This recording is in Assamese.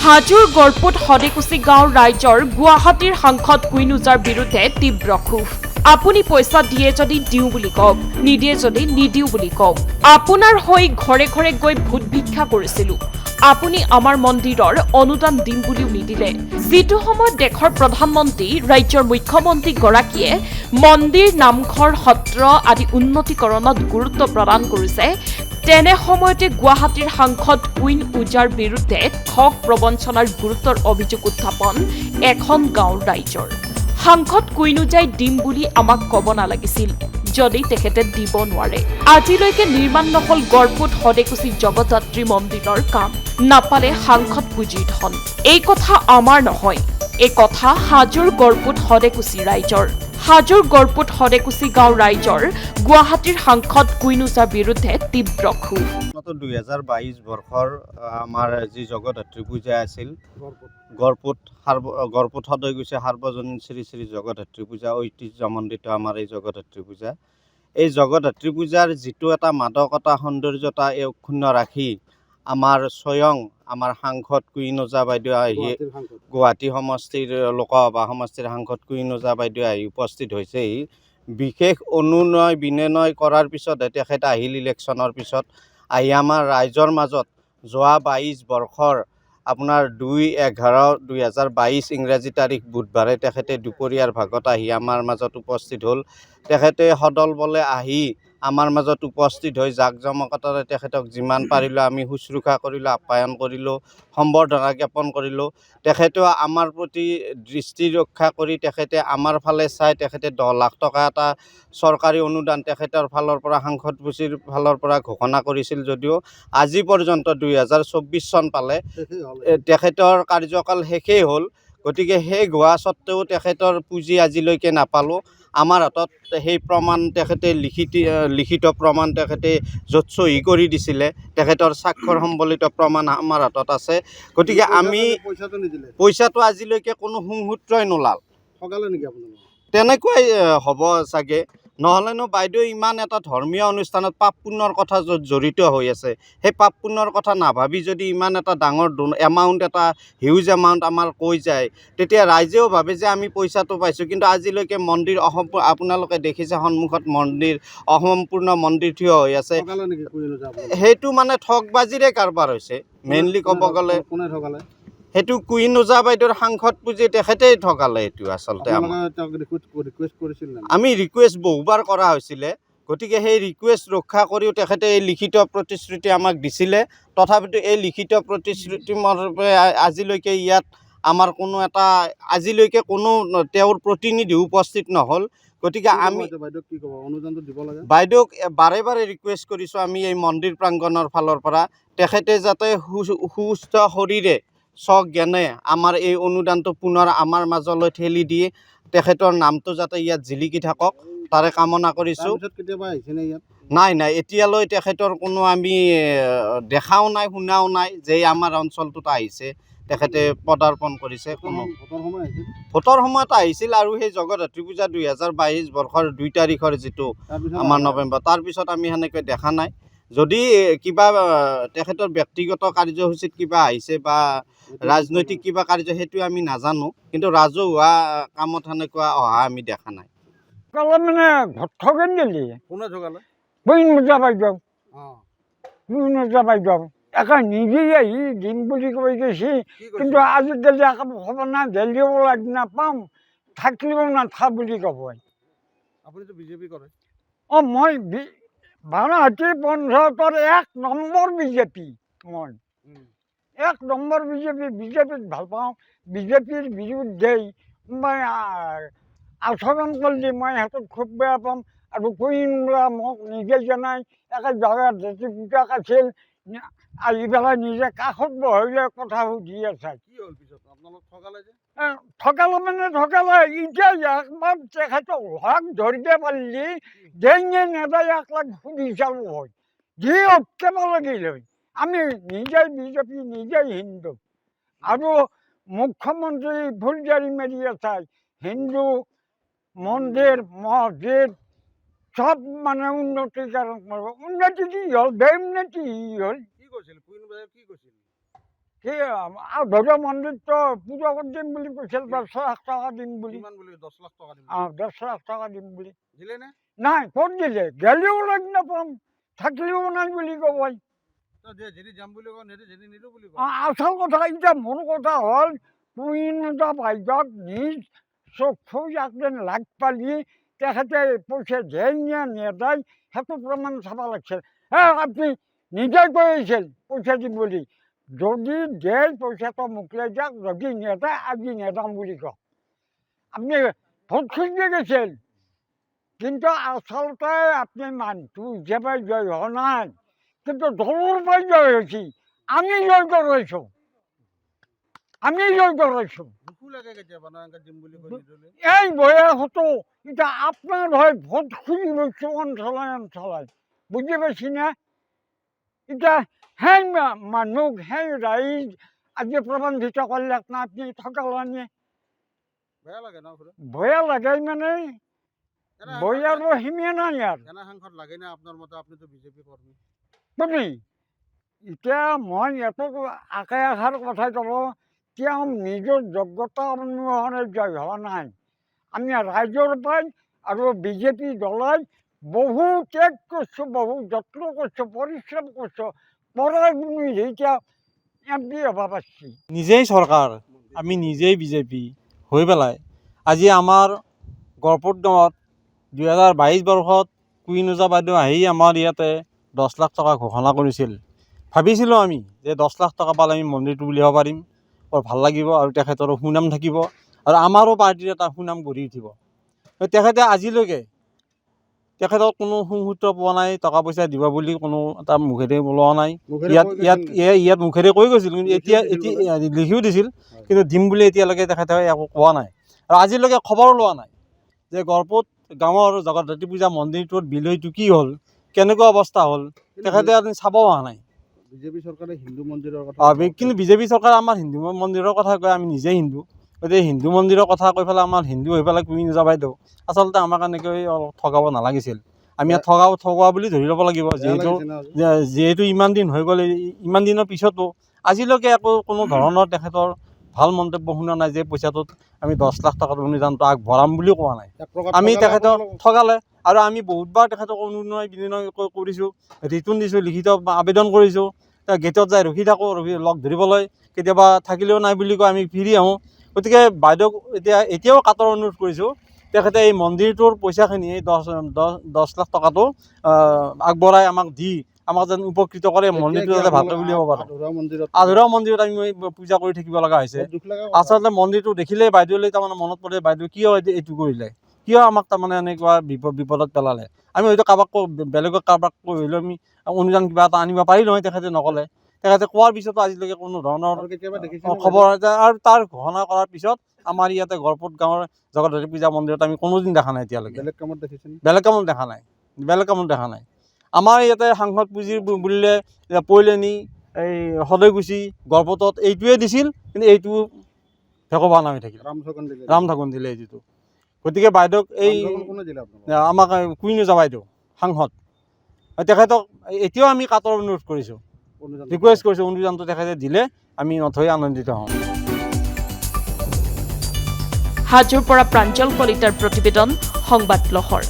হাজোৰ গড়পুত হদেকুচি গাঁৱৰ ৰাইজৰ গুৱাহাটীৰ সাংসদ কুইন ওজাৰ বিৰুদ্ধে তীব্ৰ ক্ষোভ। আপুনি পইচা দিয়ে যদি দিওঁ বুলি কওক, নিদিয়ে যদি নিদিওঁ বুলি কওক। আপোনাৰ হৈ ঘৰে ঘৰে গৈ ভোট ভিক্ষা কৰিছিলো। আপুনি আমাৰ মন্দিৰৰ অনুদান দিম বুলিও নিদিলে। যিটো সময়ত দেশৰ প্ৰধানমন্ত্ৰী ৰাজ্যৰ মুখ্যমন্ত্ৰীগৰাকীয়ে মন্দিৰ, নামঘৰ, সত্ৰ আদি উন্নতিকৰণত গুৰুত্ব প্ৰদান কৰিছে, তেনে সময়তে গুৱাহাটীৰ সাংসদ কুইন ওজাৰ বিৰুদ্ধে ঠগ প্ৰবঞ্চনাৰ গুৰুতৰ অভিযোগ উত্থাপন এখন গাঁৱৰ ৰাইজৰ। সাংসদ কুইন ওজাই দিম বুলি আমাক ক'ব নালাগিছিল যদি তেখেতে দিব নোৱাৰে। আজিলৈকে নিৰ্মাণ নহল গড়পুত হদেকুচি জগতযাত্ৰী মন্দিৰৰ কাম, নাপালে সাংসদ পুঁজিৰ ধন। এই কথা আমাৰ নহয়, এই কথা হাজোৰ গড়পুত হদেকুচি ৰাইজৰ। হাজোৰ গড়পুত হদেকুচি গাঁৱৰ ৰাইজৰ গুৱাহাটীৰ সাংসদ কুইন ওজাৰ বিৰুদ্ধে তীব্ৰ ক্ষোভ। 2022 বৰ্ষৰ আমাৰ যি জগতধাত্ৰী পূজা আছিল, গড়পুত হদেকুচি সাৰ্বজনীন শ্ৰী শ্ৰী জগতধাত্ৰী পূজা, ঐতিহ্যমণ্ডিত আমাৰ এই জগতধাত্ৰী পূজা। এই জগতধাত্ৰী পূজাৰ যিটো এটা মাদকতা, সৌন্দৰ্যতা অক্ষুণ্ণ ৰাখি আমাৰ স্বয়ং আমাৰ সাংসদ কুইন ওজা বাইদেউ আহি, গুৱাহাটী সমষ্টিৰ লোকসভা সমষ্টিৰ সাংসদ কুইন ওজা বাইদেউ আহি উপস্থিত হৈছেহি। বিশেষ অনুনয় বিনয় কৰাৰ পিছতহে তেখেত আহিল। ইলেকশ্যনৰ পিছত আহি আমাৰ ৰাইজৰ মাজত যোৱা 22 বৰ্ষৰ আপোনাৰ 2/11/2022 ইংৰাজী তাৰিখ বুধবাৰে তেখেতে দুপৰীয়াৰ ভাগত আহি আমাৰ মাজত উপস্থিত হ'ল। তেখেতে সদল বলে আহি আমাৰ মাজত উপস্থিত হৈ জাক জমকতাৰে তেখেতক যিমান পাৰিলোঁ আমি শুশ্ৰূষা কৰিলোঁ, আপ্যায়ন কৰিলোঁ, সম্বৰ্ধনা জ্ঞাপন কৰিলোঁ। তেখেতেও আমাৰ প্ৰতি দৃষ্টি ৰক্ষা কৰি তেখেতে আমাৰ ফালে চাই তেখেতে 10 লাখ টকা এটা চৰকাৰী অনুদান তেখেতৰ ফালৰ পৰা, সাংসদ পুঁজিৰ ফালৰ পৰা ঘোষণা কৰিছিল যদিও আজি পৰ্যন্ত 2024 চন পালে তেখেতৰ কাৰ্যকাল শেষেই হ'ল। গতিকে শেষ হোৱা স্বত্তেও তেখেতৰ পুঁজি আজিলৈকে নাপালোঁ। আমাৰ হাতত সেই প্ৰমাণ তেখেতে লিখিত প্ৰমাণ তেখেতে য'ত চহী কৰি দিছিলে, তেখেতৰ স্বাক্ষৰ সম্বলিত প্ৰমাণ আমাৰ হাতত আছে। গতিকে আমি পইচাটো আজিলৈকে কোনো সুংসূত্ৰই নোলাল। তেনেকুৱাই হ'ব চাগে, নহ'লেনো বাইদেউ ইমান এটা ধৰ্মীয় অনুষ্ঠানত পাপ পুণ্যৰ কথা য'ত জড়িত হৈ আছে, সেই পাপ পুণ্যৰ কথা নাভাবি যদি ইমান এটা ডাঙৰ এমাউণ্ট, এটা হিউজ এমাউণ্ট আমাৰ কৈ যায়, তেতিয়া ৰাইজেও ভাবে যে আমি পইচাটো পাইছোঁ। কিন্তু আজিলৈকে মন্দিৰ আপোনালোকে দেখিছে সন্মুখত মন্দিৰ, অসম্পূৰ্ণ মন্দিৰ থিয় হৈ আছে। সেইটো মানে ঠগবাজিৰে কাৰবাৰ হৈছে। মেইনলি ক'ব গ'লে সেইটো কুইন ওজা বাইদেউৰ সাংসদ পুঁজি তেখেতেই ঠগালে। এইটো আচলতে আমি ৰিকুৱেষ্ট বহুবাৰ কৰা হৈছিলে। গতিকে সেই ৰিকুৱেষ্ট ৰক্ষা কৰিও তেখেতে এই লিখিত প্ৰতিশ্ৰুতি আমাক দিছিলে। তথাপিতো এই লিখিত প্ৰতিশ্ৰুতি মৰ্মে আজিলৈকে ইয়াত আমাৰ আজিলৈকে কোনো তেওঁৰ প্ৰতিনিধি উপস্থিত নহ'ল। গতিকে আমি বাইদেউক বাৰে বাৰে ৰিকুৱেষ্ট কৰিছোঁ আমি এই মন্দিৰ প্ৰাংগণৰ ফালৰ পৰা, তেখেতে যাতে সুস্থ শৰীৰে স্বজ্ঞানে আমাৰ এই অনুদানটো পুনৰ আমাৰ মাজলৈ ঠেলি দিয়ে, তেখেতৰ নামটো যাতে ইয়াত জিলিকি থাকক তাৰে কামনা কৰিছোঁ। নাই এতিয়ালৈ তেখেতৰ কোনো আমি দেখাও নাই, শুনাও নাই যে আমাৰ অঞ্চলটোত আহিছে, তেখেতে পদাৰ্পণ কৰিছে। কোনো ভোটৰ সময়ত আহিছিল আৰু সেই জগতধাত্ৰী পূজা 2022 বৰ্ষৰ 2 তাৰিখৰ যিটো আমাৰ নৱেম্বৰ, তাৰপিছত আমি সেনেকৈ দেখা নাই। যদি কিবা তেখেতৰ ব্যক্তিগত কাৰ্যসূচীত কিবা আহিছে বা ৰাজনৈতিক কিবা কাৰ্য, সেইটো আমি নাজানো, কিন্তু ৰাজহুৱা কামত সেনেকুৱা অহা আমি দেখা নাই। মানে ঠগেন দিলি কোনে ঠগালে? কুইন ওজা বাইদেউ একে নিজেই আহি দিম বুলি কৈ গৈছে, কিন্তু আজিকালি খবৰ নাই, গেলিও নাপাম, থাকিলেও নাথা বুলি ক'ব। আপুনিতো বিজেপি কৰে? মই বাওঁহাটী পঞ্চায়তৰ 1 নম্বৰ বিজেপি। মই 1 নম্বৰ বিজেপিক ভাল পাওঁ। বিজেপিৰ বিৰুদ্ধেই মই আচৰণ কৰিলে মই সিহঁতক খুব বেয়া পাম। আৰু কুইন মোক নিজে জনাই একে জগতধাত্ৰী পূজাক আছিল, আহি পেলাই নিজে কাষত বহিলে কথা সুধি আছে। কি হ'ল পিছত আপোনালোক ঠগালে যে? ঠগালে মানে ঠগালে। এতিয়া একবাৰ তেখেতক হক ধৰিব পাৰিলে দেঙে নেদাই 1 লাখ সুধি চালোঁ হয়, যি অটকাব লাগিল হয়। আমি নিজেই বিজেপি, নিজেই হিন্দু, আৰু মুখ্যমন্ত্ৰী ফুলজাৰি মাৰি আছে। হিন্দু মন্দিৰ, মছজিদ সব মানে উন্নতিকৰণ কৰিব। উন্নতি কি হ'ল? বেউন্নতি হ'ল। কি কৈছিল কুইন ওজাই? কি কৈছিল? কি ধৈৰ্য মন্দিৰটো পূজা কৰি দিম বুলি কৈছিল 10 লাখ টকা দিম বুলি 10 লাখ টকা দিম 10 লাখ টকা দিম বুলি দিলে নে নাই ক'ত দিলে গেলেও লগ নাপাম থাকিলেও নাই বুলি কয় যদি যাম বুলি কয় যদি নিদো বুলি আচল কথা এতিয়া মোৰ কথা হ'ল কুইনজা বাইদেউক নিজ চক্ষু একদিন লাগ পালি তেখেতে পইচা দেয় নে নেদায় সেইটো প্ৰমাণ চাব লাগিছিল আপুনি নিজে কৈ আহিছিল পইচা দিম বুলি যদি দেয় পইচাটো মোকলাই যাওক যদি নেদায় আজি নেদাম বুলি কওক আপনি ভোট খুঁজতে গেছেন কিন্তু আচলতে আপনি মানুহটো হিচাপে জয় হোৱা নাই কিন্তু দলৰ পৰাই জয় হৈছি আমি জয় কৰাইছোঁ দুখো লাগে কেতিয়াবা না এনেকে দিম বুলি কৈ নিদিলে এই বয়সতো এতিয়া আপনার হয় ভোট খুঁজি লৈছোঁ অঞ্চলায় বুঝি পাইছি না এতিয়া সেই মানুহ সেই ৰাইজ আজি প্ৰবন্ধিত করলাক না আপনি ঠকালানি বেয়া লাগে না খুড়া ভয়া লাগে মানে বয়ারও হিমে নাই আর এনা সাংসদ লাগে না আপনার মতে আপনি তো বিজেপি কর্মী তুমি এতিয়া মই এত আশে আশাৰ কথা ক'ব তেওঁ নিজৰ যোগ্যতা অনুসৰণে জয় হোৱা নাই আমি ৰাইজৰ পৰাই আৰু বিজেপি দলাই বহু ত্যাগ কৰিছোঁ বহু যত্ন কৰিছোঁ পৰিশ্ৰম কৰিছোঁ পৰাই শুনি এতিয়া এমপি হ'ব পাৰিছে নিজেই চৰকাৰ আমি নিজেই বিজেপি হৈ পেলাই আজি আমাৰ গড়পুৰ গাঁৱত 2022 বৰ্ষত কুইনজা বাইদেউ আহি আমাৰ ইয়াতে 10 লাখ টকা ঘোষণা কৰিছিল ভাবিছিলোঁ আমি যে 10 লাখ টকা পালে আমি মন্দিৰটো উলিয়াব পাৰিম বৰ ভাল লাগিব আৰু তেখেতৰো সুনাম থাকিব আৰু আমাৰো পাৰ্টিৰ এটা সুনাম গঢ়ি উঠিব তেখেতে আজিলৈকে তেখেতক কোনো সুমূৰ্ত পোৱা নাই টকা পইচা দিব বুলি কোনো এটা মুখেৰে ওলোৱা নাই ইয়াত মুখেৰে কৈ গৈছিল কিন্তু এতিয়া লিখিও দিছিল কিন্তু দিম বুলি এতিয়ালৈকে তেখেতে একো কোৱা নাই আৰু আজিলৈকে খবৰ লোৱা নাই যে গড়পুত গাঁৱৰ জগদ্ধাত্ৰী পূজা মন্দিৰটোৰ বিলৈটো কি হ'ল কেনেকুৱা অৱস্থা হ'ল তেখেতে চাব অহা নাই বিজেপি চৰকাৰে হিন্দু মন্দিৰৰ কথা কিন্তু বিজেপি চৰকাৰে আমাৰ হিন্দু মন্দিৰৰ কথা কয় আমি নিজে হিন্দু গতিকে হিন্দু মন্দিৰৰ কথা কৈ পেলাই আমাৰ হিন্দু হৈ পেলাই কুইনজা বাইদেউ আচলতে আমাক এনেকৈ অলপ ঠগাব নালাগিছিল আমি ইয়াত ঠগোৱা বুলি ধৰি ল'ব লাগিব যিহেতু ইমান দিন হৈ গ'ল ইমান দিনৰ পিছতো আজিলৈকে একো কোনো ধৰণৰ তেখেতৰ ভাল মন্তব্য শুনা নাই যে পইচাটোত আমি 10 লাখ টকাৰ অনুদানটো আগবঢ়াম বুলিও কোৱা নাই আমি তেখেতক ঠগালে আৰু আমি বহুতবাৰ তেখেতক অনুনয় বিনয় কৰিছোঁ ৰিটাৰ্ণ দিছোঁ লিখিত আবেদন কৰিছোঁ গেটত যাই ৰখি থাকোঁ লগ ধৰিবলৈ কেতিয়াবা থাকিলেও নাই বুলি কয় আমি ফিৰি আহোঁ গতিকে বাইদেউক এতিয়াও কাটৰ অনুৰোধ কৰিছোঁ তেখেতে এই মন্দিৰটোৰ পইচাখিনি এই 10 লাখ টকাটো আগবঢ়াই আমাক দি আমাক যেন উপকৃত কৰে মন্দিৰটো যাতে ভালকৈ উলিয়াব পাৰোঁ আধৰুৱা মন্দিৰত আমি পূজা কৰি থাকিব লগা হৈছে আচলতে মন্দিৰটো দেখিলে বাইদেউলৈ তাৰমানে মনত পৰে বাইদেউ কিয় এইটো কৰিলে কিয় আমাক তাৰমানে এনেকুৱা বিপদত পেলালে আমি হয়তো বেলেগক কাৰোবাক কৈ হ'লেও আমি অনুদান কিবা এটা আনিব পাৰিলোঁ হয় তেখেতে নক'লে তেখেতে কোৱাৰ পিছতো আজিলৈকে কোনো ধৰণৰ খবৰ আৰু তাৰ ঘোষণা কৰাৰ পিছত আমাৰ ইয়াতে গড়পুৰ গাঁৱৰ জগদ্ধাত্ৰী পূজা মন্দিৰত আমি কোনোদিন দেখা নাই এতিয়ালৈকে বেলেগ কামত দেখা নাই আমাৰ ইয়াতে সাংসদ পুঁজিৰ বুলিলে পৈলেনি এই সদৈগুচি গড়পুতত এইটোৱে দিছিল কিন্তু এইটো ভেকবান হৈ থাকিল ৰামঠাকুন দিলে এইটো গতিকে বাইদেউক এই আমাক কুইনজা বাইদেউ সাংসদ তেখেতক এতিয়াও আমি কাটৰ অনুৰোধ কৰিছোঁ ৰিকুৱেষ্ট কৰিছোঁ অনুদানটো তেখেতে দিলে আমি নথৈ আনন্দিত হওঁ হাজোৰ পৰা প্ৰাঞ্জল কলিতাৰ প্ৰতিবেদন সংবাদ লহৰ।